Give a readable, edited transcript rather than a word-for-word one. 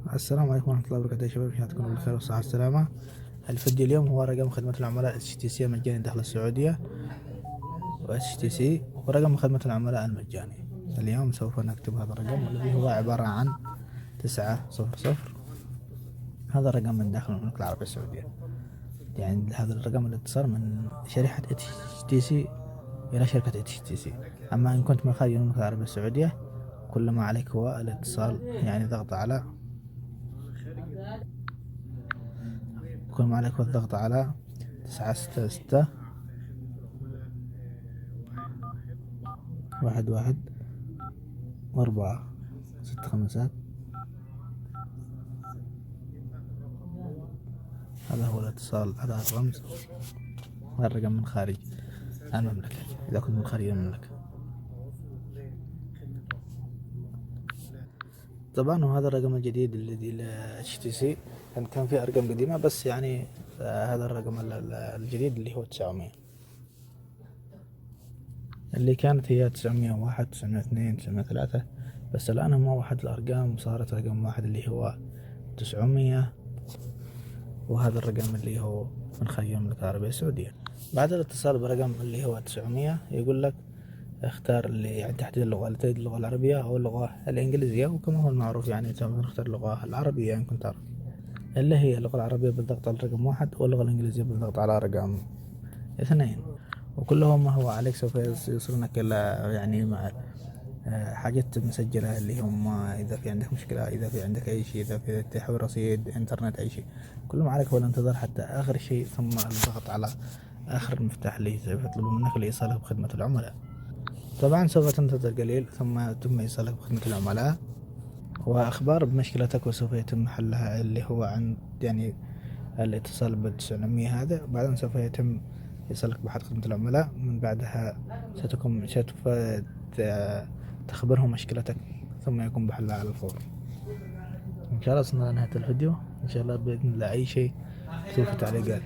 السلام عليكم ورحمة الله وبركاته يا شباب، إن تكونوا بالخير والصحة والسلامة. الفيديو اليوم هو رقم خدمة العملاء HTC مجاني داخل السعودية، و HTC ورقم خدمة العملاء المجاني. اليوم سوف نكتب هذا الرقم والذي هو عبارة عن 900. هذا الرقم من داخل المملكة العربية السعودية، يعني هذا الرقم الاتصال من شريحة HTC إلى شركة HTC. أما إن كنت من خارج المملكة العربية السعودية كل ما عليك هو الاتصال، يعني ضغط على كل ما عليك هو الضغط على 966 11 4 6 5. هذا هو الاتصال، هذا الرمز. هذا الرقم من خارج المملكة إذا كنت من خارج المملكة. طبعا وهذا الرقم الجديد الذي ل HTC كان في أرقام قديمة، بس يعني هذا الرقم الجديد اللي هو 900، اللي كانت هي 901 902 903، بس الآن هم واحد الأرقام وصارت رقم واحد اللي هو 900. وهذا الرقم اللي هو من خارج المملكة العربية السعودية. بعد الاتصال برقم اللي هو 900 يقول لك اختار اللي يعني تحديد اللغة، تريد اللغة العربية أو اللغة الإنجليزية، وكما هو المعروف يعني نختار اللغة العربية إن كنت عربي، اللي هي اللغة العربية بالضغط على رقم 1، واللغة الإنجليزية بالضغط على رقم 2. وكلهم ما هو عليك سوف يوصلونك إلى يعني مع حاجات مسجلة، اللي هم إذا في عندك مشكلة، إذا في عندك أي شيء، إذا في تحويل رصيد إنترنت، أي شيء، كل ما عليك هو الانتظار حتى آخر شيء، ثم الضغط على آخر المفتاح اللي سوف يطلب منك لإيصالك بخدمة العملاء. طبعا سوف تنتظر قليل ثم تم إيصالك بخدمة العملاء وأخبار بمشكلتك، وسوف يتم حلها اللي هو عند يعني الاتصال ب900 هذا. بعدين سوف يتم يصلك بأحد خدمة العملاء، من بعدها سوف تخبرهم مشكلتك ثم يقوم بحلها على الفور. إن شاء الله وصلنا لنهاية الفيديو. إن شاء الله بإذن الله أي شيء اكتبوا في التعليقات.